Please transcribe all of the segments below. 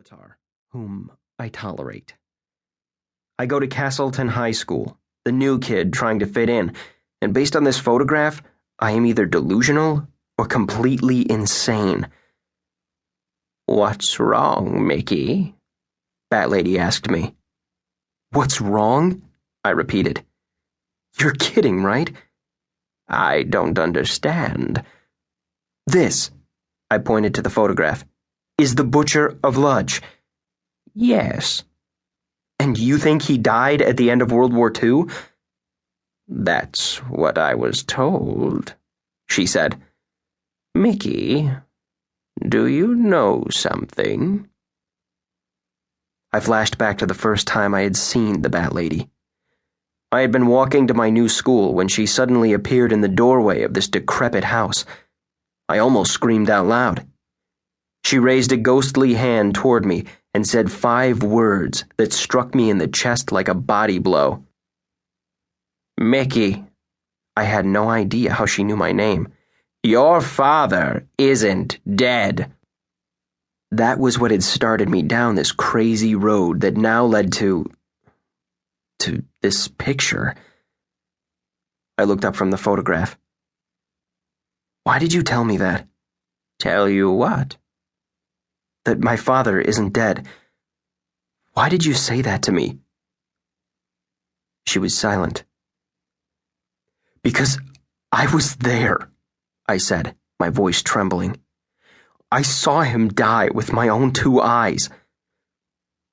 Bolitar, whom I tolerate. I go to Castleton High School, the new kid trying to fit in, and based on this photograph, I am either delusional or completely insane. "What's wrong, Mickey?" Bat Lady asked me. "What's wrong?" I repeated. "You're kidding, right?" "I don't understand." "This," I pointed to the photograph, "is the Butcher of Lodz." "Yes." "And you think he died at the end of World War II? "That's what I was told," she said. "Mickey, do you know something?" I flashed back to the first time I had seen the Bat Lady. I had been walking to my new school when she suddenly appeared in the doorway of this decrepit house. I almost screamed out loud. She raised a ghostly hand toward me and said 5 words that struck me in the chest like a body blow. "Mickey." I had no idea how she knew my name. "Your father isn't dead." That was what had started me down this crazy road that now led to this picture. I looked up from the photograph. "Why did you tell me that?" "Tell you what?" "That my father isn't dead. Why did you say that to me?" She was silent. "Because I was there," I said, my voice trembling. "I saw him die with my own 2 eyes.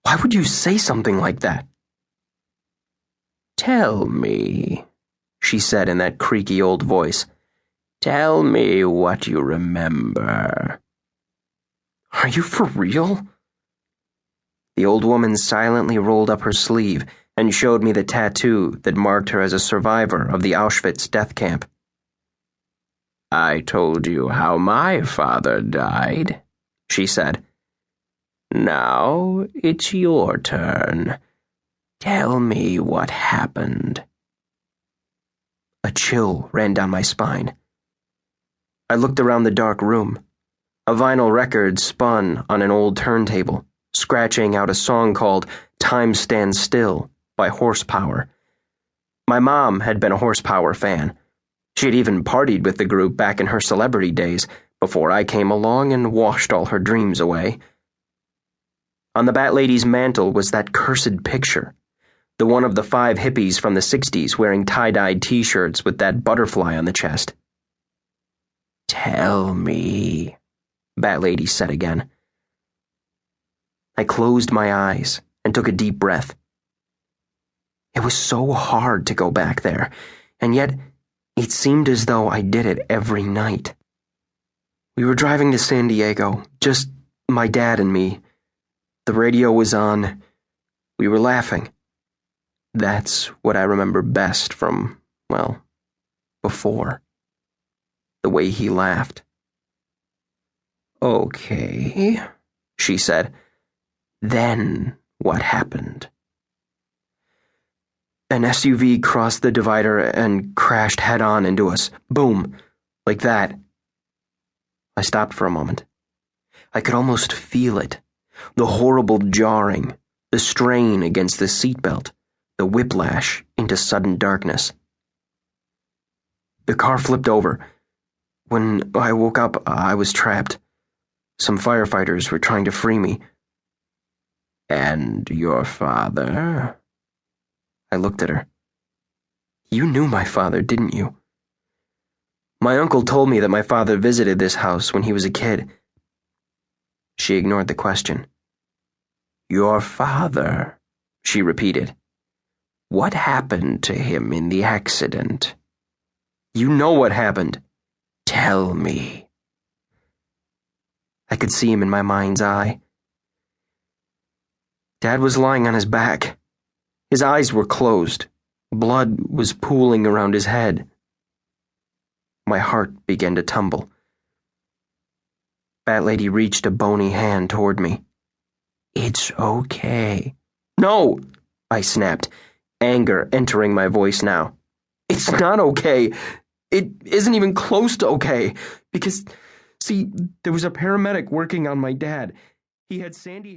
Why would you say something like that?" "Tell me," she said in that creaky old voice. "Tell me what you remember." "Are you for real?" The old woman silently rolled up her sleeve and showed me the tattoo that marked her as a survivor of the Auschwitz death camp. "I told you how my father died," she said. "Now it's your turn. Tell me what happened." A chill ran down my spine. I looked around the dark room. A vinyl record spun on an old turntable, scratching out a song called "Time Stands Still" by Horsepower. My mom had been a Horsepower fan. She had even partied with the group back in her celebrity days, before I came along and washed all her dreams away. On the Bat Lady's mantel was that cursed picture, the one of the 5 hippies from the 60s wearing tie-dyed t-shirts with that butterfly on the chest. "Tell me," Bat Lady said again. I closed my eyes and took a deep breath. It was so hard to go back there, and yet it seemed as though I did it every night. We were driving to San Diego, just my dad and me. The radio was on. We were laughing. That's what I remember best from, well, before. The way he laughed. "Okay," she said. "Then what happened?" An SUV crossed the divider and crashed head-on into us. Boom. Like that. I stopped for a moment. I could almost feel it. The horrible jarring, the strain against the seatbelt, the whiplash into sudden darkness. The car flipped over. When I woke up, I was trapped. Some firefighters were trying to free me. "And your father?" I looked at her. "You knew my father, didn't you?" "My uncle told me that my father visited this house when he was a kid." She ignored the question. "Your father," she repeated. "What happened to him in the accident?" "You know what happened." "Tell me." I could see him in my mind's eye. Dad was lying on his back. His eyes were closed. Blood was pooling around his head. My heart began to tumble. Bat Lady reached a bony hand toward me. "It's okay." "No!" I snapped, anger entering my voice now. "It's not okay. It isn't even close to okay. Because, see, there was a paramedic working on my dad. He had Sandy..."